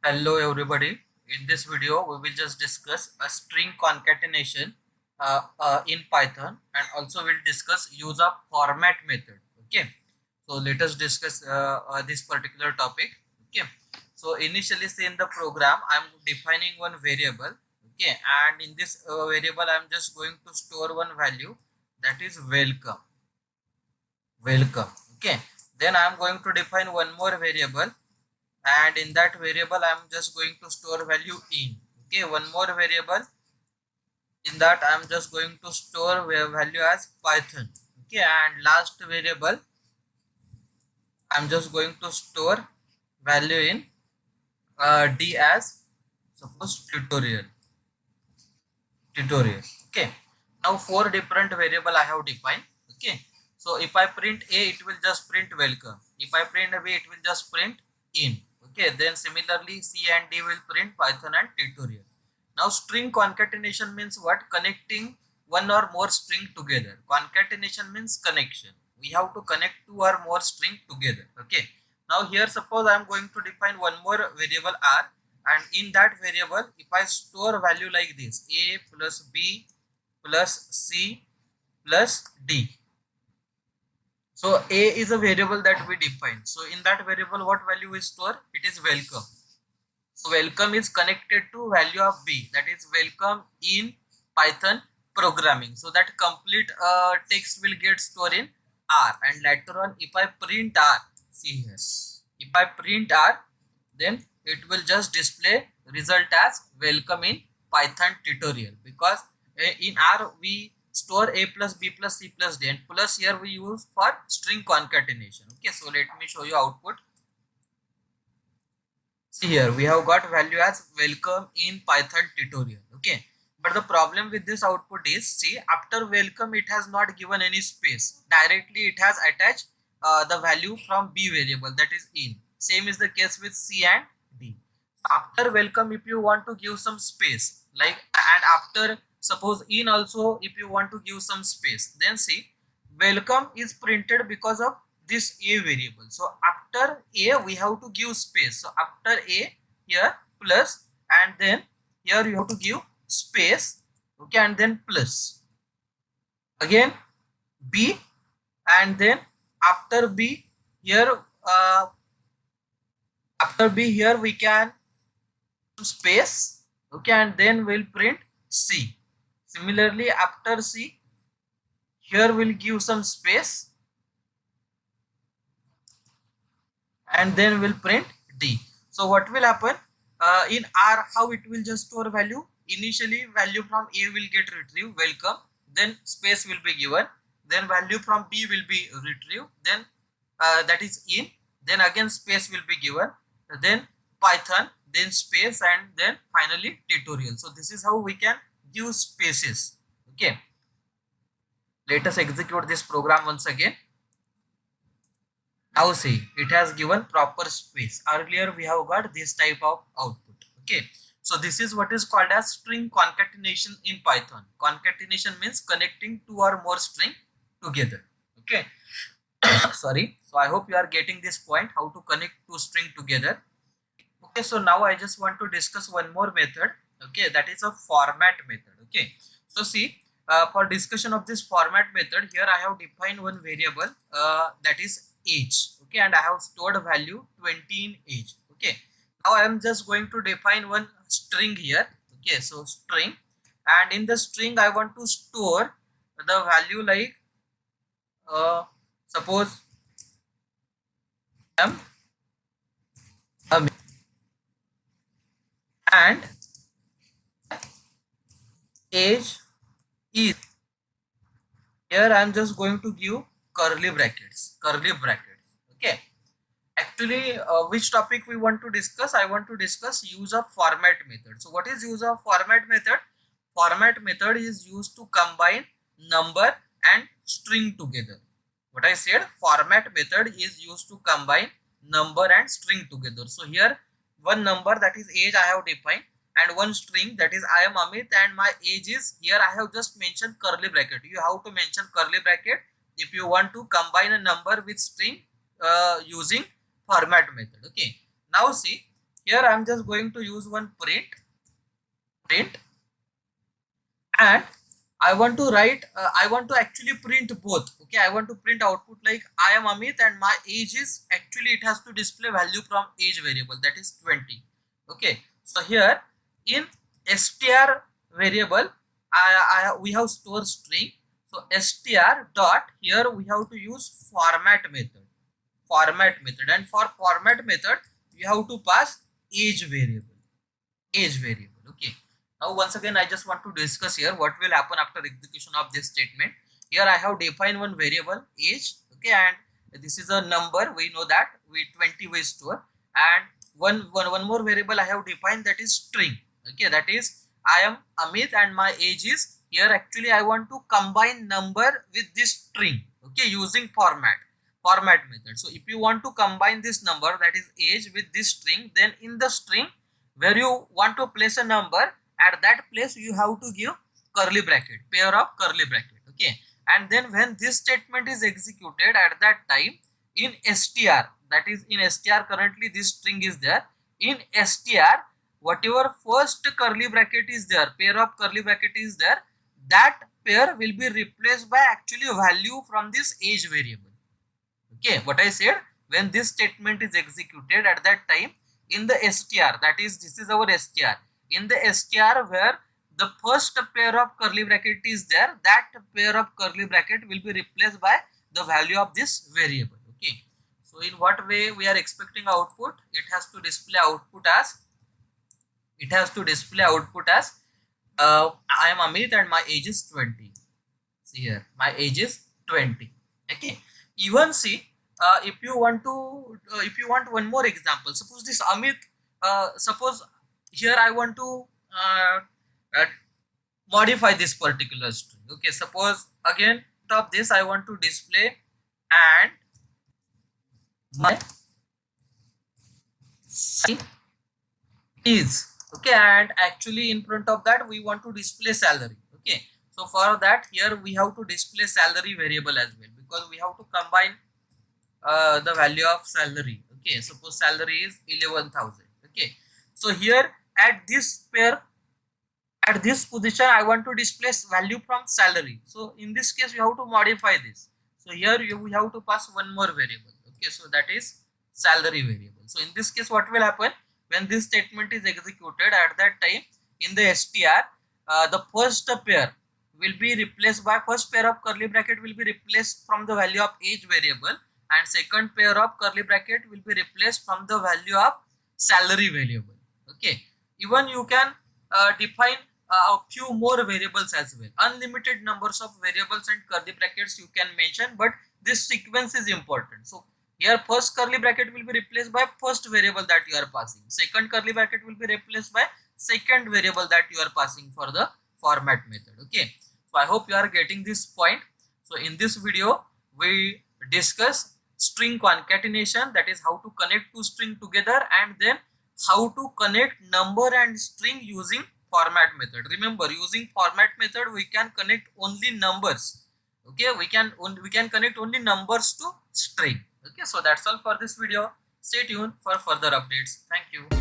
Hello everybody. In this video we will just discuss a string concatenation in Python, and also we'll discuss use of format method. Okay, so let us discuss this particular topic. Okay, so initially say in the program I'm defining one variable. Okay, and in this variable I'm just going to store one value, that is welcome. Okay, then I'm going to define one more variable, and in that variable I'm just going to store value in. Okay, one more variable, in that I'm just going to store value as Python. Okay, and last variable I'm just going to store value in D as suppose tutorial. Okay, now four different variable I have defined. Okay, so if I print A, it will just print welcome. If I print B, it will just print in. Okay, then similarly C and D will print Python and tutorial. Now string concatenation means what? Connecting one or more string together. Concatenation means connection. We have to connect two or more string together. Okay, now here suppose I am going to define one more variable R, and in that variable if I store value like this, A plus B plus C plus D. So A is a variable that we define. So in that variable what value we store? It is welcome. So welcome is connected to value of B, that is welcome in Python programming. So that complete text will get stored in R, and later on if I print R, see here, if I print R, then it will just display result as welcome in Python tutorial, because in R we store A plus B plus C plus D, and plus here we use for string concatenation. Okay, so let me show you output. See here we have got value as welcome in Python tutorial. Okay, but the problem with this output is, see, after welcome it has not given any space, directly it has attached the value from B variable, that is in. Same is the case with C and D. After welcome, if you want to give some space, like, and after suppose in also if you want to give some space, then see welcome is printed because of this A variable. So after A we have to give space. So after A here plus, and then here you have to give space. Okay, and then plus again B, and then after B here after B here we can space. Okay, and then we'll print C. Similarly after C here we'll give some space, and then we'll print D. So what will happen in R, how it will just store value? Initially value from A will get retrieved, welcome, then space will be given, then value from B will be retrieved, then that is in, then again space will be given, then Python, then space, and then finally tutorial. So this is how we can give spaces. Okay, let us execute this program once again. Now see, it has given proper space. Earlier we have got this type of output. Okay, so this is what is called as string concatenation in Python. Concatenation means connecting two or more string together. Okay, sorry. So I hope you are getting this point, how to connect two string together. Okay, so now I just want to discuss one more method. Okay, that is a format method. Okay, so see, for discussion of this format method, here I have defined one variable that is age. Okay, and I have stored value 20 in age. Okay, now I am just going to define one string here. Okay, so string, and in the string I want to store the value like suppose m, and age is. Here I am just going to give curly brackets. Okay, actually which topic we want to discuss? I want to discuss use of format method. So what is use of format method? Format method is used to combine number and string together. What I said, format method is used to combine number and string together. So here one number, that is age, I have defined, and one string, that is I am Amit and my age is. Here I have just mentioned curly bracket. You have to mention curly bracket if you want to combine a number with string using format method. Okay, now see, here I'm just going to use one print, and I want to write, I want to actually print both. Okay, I want to print output like I am Amit and my age is, actually it has to display value from age variable, that is 20. Okay, so here in str variable, we have store string. So str dot, here we have to use format method, and for format method you have to pass age variable. Okay, now once again I just want to discuss here what will happen after execution of this statement. Here I have defined one variable age. Okay, and this is a number, we know that we 20 we store, and one more variable I have defined, that is string. Okay, that is I am Amit and my age is, here actually I want to combine number with this string. Okay, using format method. So if you want to combine this number, that is age, with this string, then in the string where you want to place a number, at that place you have to give curly bracket, pair of curly bracket. Okay, and then when this statement is executed, at that time in str, that is in str currently this string is there, in str whatever first curly bracket is there, pair of curly bracket is there, that pair will be replaced by actually value from this age variable. Okay, what I said, when this statement is executed, at that time in the str, that is this is our str, in the str where the first pair of curly bracket is there, that pair of curly bracket will be replaced by the value of this variable. Okay, so in what way we are expecting output? It has to display output as, I am Amit and my age is 20. See here, my age is 20. Okay, even see, if you want to, if you want one more example, suppose this Amit, suppose here I want to uh, modify this particular string. Okay, suppose again of this I want to display and my sign is. Okay, and actually in front of that we want to display salary. Okay, so for that here we have to display salary variable as well, because we have to combine the value of salary. Okay, suppose salary is 11,000. Okay, so here at this pair, at this position I want to display value from salary. So in this case you have to modify this. So here we have to pass one more variable. Okay, so that is salary variable. So in this case what will happen, when this statement is executed, at that time in the str, the first pair will be replaced by, first pair of curly bracket will be replaced from the value of age variable, and second pair of curly bracket will be replaced from the value of salary variable. Okay, even you can define a few more variables as well, unlimited numbers of variables and curly brackets you can mention, but this sequence is important. So here first curly bracket will be replaced by first variable that you are passing, second curly bracket will be replaced by second variable that you are passing for the format method. Okay, so I hope you are getting this point. So in this video we discuss string concatenation, that is how to connect two string together, and then how to connect number and string using format method. Remember, using format method we can connect only numbers. Okay, we can connect only numbers to string. Okay, so that's all for this video. Stay tuned for further updates. Thank you.